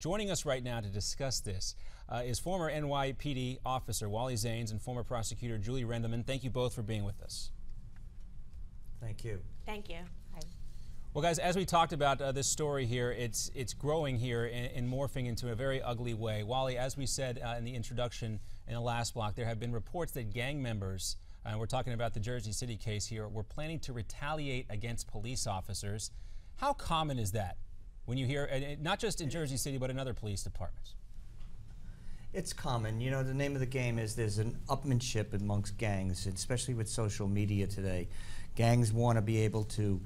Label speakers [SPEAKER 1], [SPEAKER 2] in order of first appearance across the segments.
[SPEAKER 1] Joining us right now to discuss this is former NYPD officer Wally Zeins and former prosecutor Julie Rendelman. Thank you both for being with us.
[SPEAKER 2] Thank you.
[SPEAKER 3] Thank you. Hi.
[SPEAKER 1] Well, guys, as we talked about this story here, it's growing here and morphing into a very ugly way. Wally, as we said in the introduction in the last block, there have been reports that gang members, and we're talking about the Jersey City case here, were planning to retaliate against police officers. How common is that when you hear, not just in Jersey City, but in other police departments?
[SPEAKER 2] It's common. You know, the name of the game is there's an upmanship amongst gangs, especially with social media today. Gangs want to be able to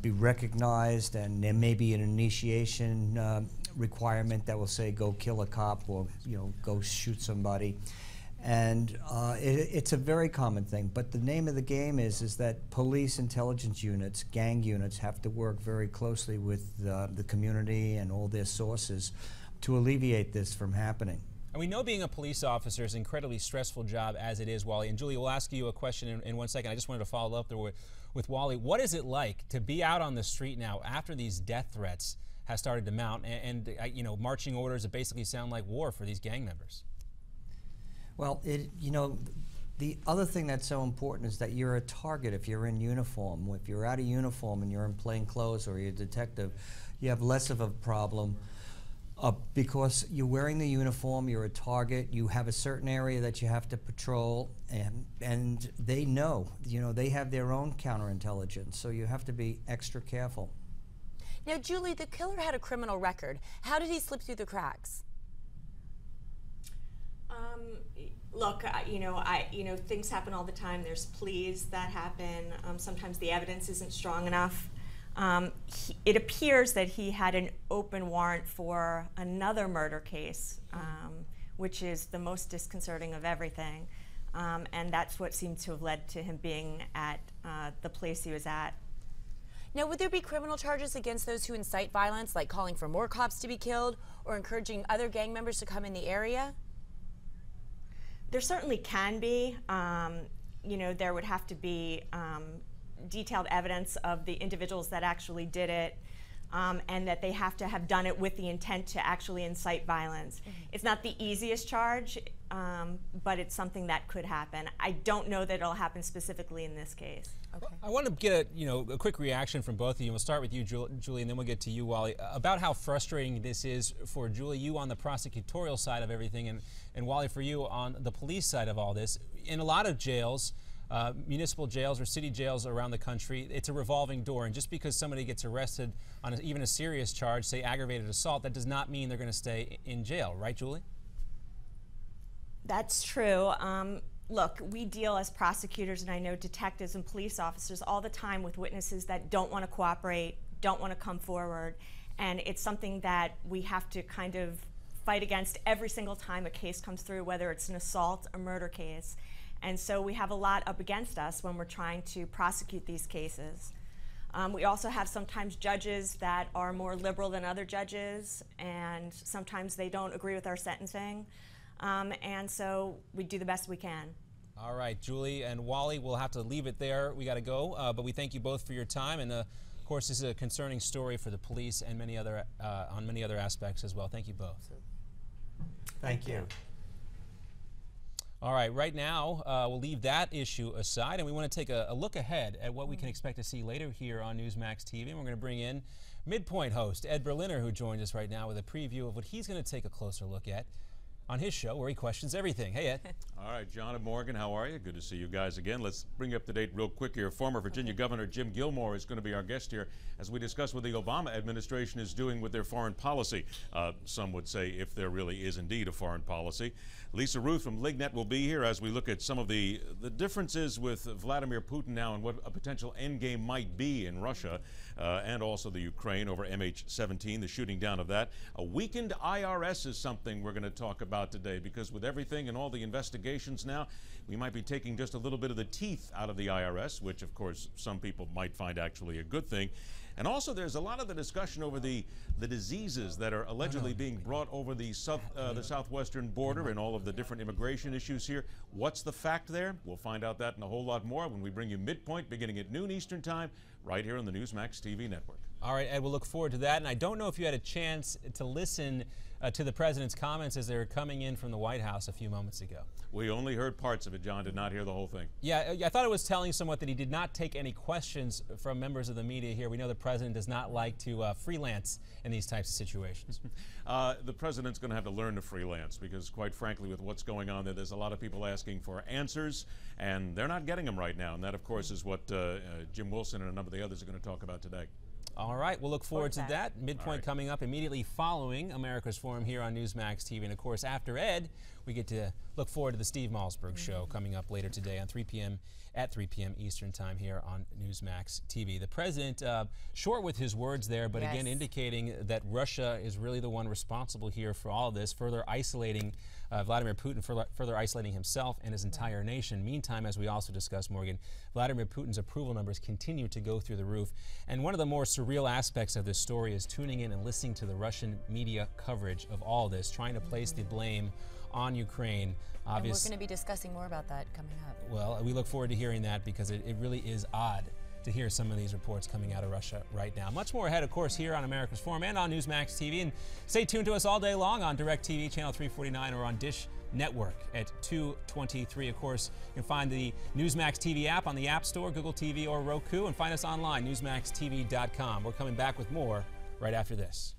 [SPEAKER 2] be recognized, and there may be an initiation requirement that will say go kill a cop or, you know, go shoot somebody. And it's a very common thing. But the name of the game is that police intelligence units, gang units, have to work very closely with the community and all their sources to alleviate this from happening.
[SPEAKER 1] And we know being a police officer is an incredibly stressful job as it is, Wally. And Julie, we'll ask you a question in 1 second. I just wanted to follow up there with Wally. What is it like to be out on the street now after these death threats have started to mount and you know, marching orders that basically sound like war for these gang members?
[SPEAKER 2] Well, you know, the other thing that's so important is that you're a target if you're in uniform. If you're out of uniform and you're in plain clothes or you're a detective, you have less of a problem because you're wearing the uniform, you're a target, you have a certain area that you have to patrol, and they know, you know, they have their own counterintelligence, so you have to be extra careful.
[SPEAKER 3] Now, Julie, the killer had a criminal record. How did he slip through the cracks?
[SPEAKER 4] Look, you know, things happen all the time. There's pleas that happen. Sometimes the evidence isn't strong enough. It appears that he had an open warrant for another murder case, which is the most disconcerting of everything. And that's what seemed to have led to him being at the place he was at.
[SPEAKER 3] Now, would there be criminal charges against those who incite violence, like calling for more cops to be killed or encouraging other gang members to come in the area?
[SPEAKER 4] There certainly can be. You know, there would have to be detailed evidence of the individuals that actually did it, and that they have to have done it with the intent to actually incite violence. Mm-hmm. It's not the easiest charge, but it's something that could happen. I don't know that it'll happen specifically in this case.
[SPEAKER 1] Okay. I want to get a quick reaction from both of you. We'll start with you, Julie, and then we'll get to you, Wally, about how frustrating this is for Julie, you on the prosecutorial side of everything, and Wally, for you on the police side of all this. In a lot of jails, municipal jails or city jails around the country, it's a revolving door, and just because somebody gets arrested on even a serious charge, say aggravated assault, that does not mean they're going to stay in jail, right, Julie?
[SPEAKER 4] That's true. Look, we deal as prosecutors, and I know detectives and police officers all the time with witnesses that don't want to cooperate, don't want to come forward, and it's something that we have to kind of fight against every single time a case comes through, whether it's an assault or murder case. And so we have a lot up against us when we're trying to prosecute these cases. We also have sometimes judges that are more liberal than other judges, and sometimes they don't agree with our sentencing. And so we do the best we can. All
[SPEAKER 1] right, Julie and Wally, we'll have to leave it there. We got to go, but we thank you both for your time. And of course, this is a concerning story for the police and many other on many other aspects as well. Thank you both.
[SPEAKER 2] Thank you.
[SPEAKER 1] All right, right now, we'll leave that issue aside, and we want to take a look ahead at what we can expect to see later here on Newsmax TV. And we're going to bring in Midpoint host Ed Berliner, who joins us right now with a preview of what he's going to take a closer look at on his show, where he questions everything. Hey, Ed.
[SPEAKER 5] All right, John and Morgan, how are you? Good to see you guys again. Let's bring you up to date real quick here. Former Virginia Governor Jim Gilmore is going to be our guest here as we discuss what the Obama administration is doing with their foreign policy. Some would say if there really is indeed a foreign policy. Lisa Ruth from LigNet will be here as we look at some of the differences with Vladimir Putin now and what a potential endgame might be in Russia and also the Ukraine over MH17, the shooting down of that. A weakened IRS is something we're going to talk about today, because with everything and all the investigations now, we might be taking just a little bit of the teeth out of the IRS, which of course some people might find actually a good thing. And also there's a lot of the discussion over the diseases that are allegedly being brought over the southwestern border and all of the different immigration issues here. What's the fact there? We'll find out that and a whole lot more when we bring you Midpoint beginning at noon Eastern Time right here on the Newsmax TV network.
[SPEAKER 1] All right, Ed, we'll look forward to that. And I don't know if you had a chance to listen to the president's comments as they were coming in from the White House a few moments ago.
[SPEAKER 5] We only heard parts of it. John did not hear the whole thing.
[SPEAKER 1] Yeah, I thought it was telling somewhat that he did not take any questions from members of the media here. We know the president does not like to freelance in these types of situations.
[SPEAKER 5] The president's going to have to learn to freelance because, quite frankly, with what's going on there's a lot of people asking for answers, and they're not getting them right now. And that, of course, is what Jim Wilson and a number of the others are going to talk about today.
[SPEAKER 1] All right, we'll look forward to that. Midpoint coming up immediately following America's Forum here on Newsmax TV. And, of course, after Ed, we get to look forward to the Steve Malzberg Show coming up later today on 3 p.m. at 3 p.m. Eastern Time here on Newsmax TV. The president, short with his words there, but again indicating that Russia is really the one responsible here for all of this, further isolating Vladimir Putin, further isolating himself and his entire nation. Meantime, as we also discussed, Morgan, Vladimir Putin's approval numbers continue to go through the roof. And one of the more surreal aspects of this story is tuning in and listening to the Russian media coverage of all this, trying to place the blame on Ukraine.
[SPEAKER 3] And we're going to be discussing more about that coming up.
[SPEAKER 1] Well, we look forward to hearing that because it really is odd to hear some of these reports coming out of Russia right now. Much more ahead, of course, here on America's Forum and on Newsmax TV. And stay tuned to us all day long on DirecTV, Channel 349, or on Dish Network at 223. Of course, you can find the Newsmax TV app on the App Store, Google TV, or Roku, and find us online, newsmaxtv.com. We're coming back with more right after this.